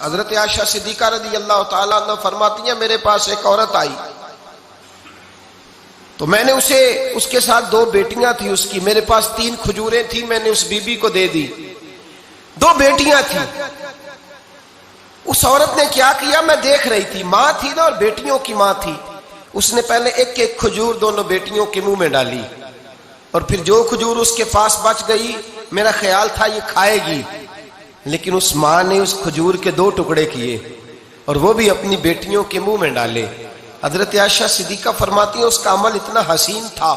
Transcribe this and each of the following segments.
حضرت عائشہ صدیقہ رضی اللہ تعالیٰ عنہ فرماتی ہیں میرے پاس ایک عورت آئی تو میں نے اسے اس کے ساتھ 2 بیٹیاں تھی اس کی، میرے پاس 3 کھجوریں تھی، میں نے اس بی بی کو دے دی، 2 بیٹیاں تھیں۔ اس عورت نے کیا کیا میں دیکھ رہی تھی، ماں تھی نا اور بیٹیوں کی ماں تھی، اس نے پہلے ایک ایک کھجور دونوں بیٹیوں کے منہ میں ڈالی اور پھر جو کھجور اس کے پاس بچ گئی میرا خیال تھا یہ کھائے گی، لیکن اس ماں نے اس کھجور کے 2 ٹکڑے کیے اور وہ بھی اپنی بیٹیوں کے منہ میں ڈالے۔ حضرت عائشہ صدیقہ فرماتی ہیں اس کا عمل اتنا حسین تھا،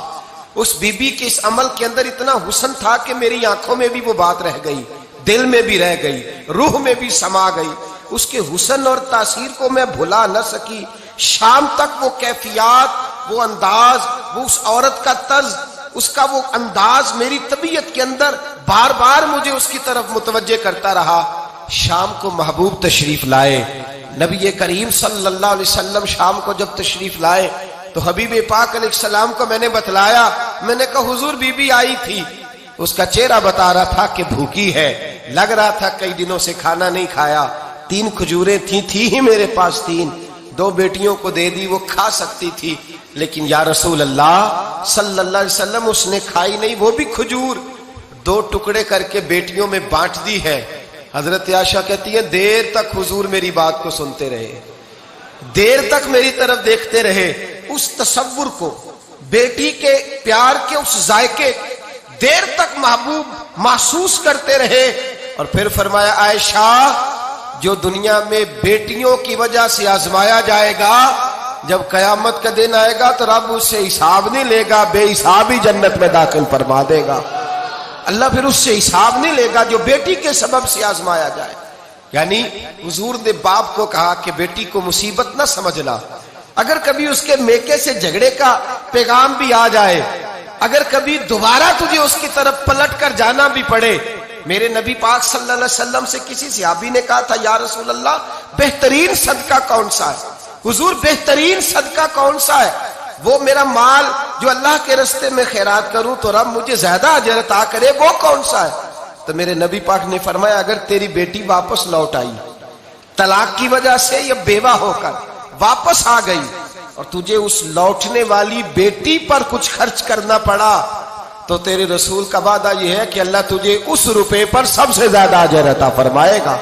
اس بی بی کے اس عمل کے اندر اتنا حسن تھا کہ میری آنکھوں میں بھی وہ بات رہ گئی، دل میں بھی رہ گئی، روح میں بھی سما گئی۔ اس کے حسن اور تاثیر کو میں بھلا نہ سکی، شام تک وہ کیفیات، وہ انداز، وہ اس عورت کا طرز، اس کا وہ انداز میری طبیعت کے اندر بار بار مجھے اس کی طرف متوجہ کرتا رہا۔ شام کو محبوب تشریف لائے، نبی کریم صلی اللہ علیہ وسلم شام کو جب تشریف لائے تو حبیب پاک علیہ السلام کو میں نے بتلایا، میں نے کہا حضور بی بی آئی تھی، اس کا چہرہ بتا رہا تھا کہ بھوکی ہے، لگ رہا تھا کئی دنوں سے کھانا نہیں کھایا، 3 کھجوریں تھی ہی میرے پاس 3، 2 بیٹیوں کو دے دی، وہ کھا سکتی تھی، لیکن یا رسول اللہ صلی اللہ علیہ وسلم اس نے کھائی نہیں، وہ بھی کھجور 2 ٹکڑے کر کے بیٹیوں میں بانٹ دی ہے۔ حضرت عائشہ کہتی ہے دیر تک حضور میری بات کو سنتے رہے، دیر تک میری طرف دیکھتے رہے، اس تصور کو، بیٹی کے پیار کے اس ذائقے دیر تک محبوب محسوس کرتے رہے، اور پھر فرمایا عائشہ جو دنیا میں بیٹیوں کی وجہ سے آزمایا جائے گا، جب قیامت کا دن آئے گا تو رب اس سے حساب نہیں لے گا، بے حساب ہی جنت میں داخل فرما دے گا۔ اللہ پھر اس سے حساب نہیں لے گا جو بیٹی کے سبب سے آزمایا جائے۔ یعنی حضور نے باپ کو کہا کہ بیٹی کو مصیبت نہ سمجھنا، اگر کبھی اس کے میکے سے جھگڑے کا پیغام بھی آ جائے، اگر کبھی دوبارہ تجھے اس کی طرف پلٹ کر جانا بھی پڑے۔ میرے نبی پاک صلی اللہ علیہ وسلم سے کسی صحابی نے کہا تھا یا رسول اللہ بہترین صدقہ کون سا ہے؟ حضور بہترین صدقہ کون سا ہے؟ وہ میرا مال جو اللہ کے راستے میں خیرات کروں تو رب مجھے زیادہ اجر عطا کرے، وہ کون سا ہے؟ تو میرے نبی پاک نے فرمایا اگر تیری بیٹی واپس لوٹ آئی، طلاق کی وجہ سے یا بیوہ ہو کر واپس آ گئی، اور تجھے اس لوٹنے والی بیٹی پر کچھ خرچ کرنا پڑا، تو تیرے رسول کا وعدہ یہ ہے کہ اللہ تجھے اس روپے پر سب سے زیادہ اجر عطا فرمائے گا۔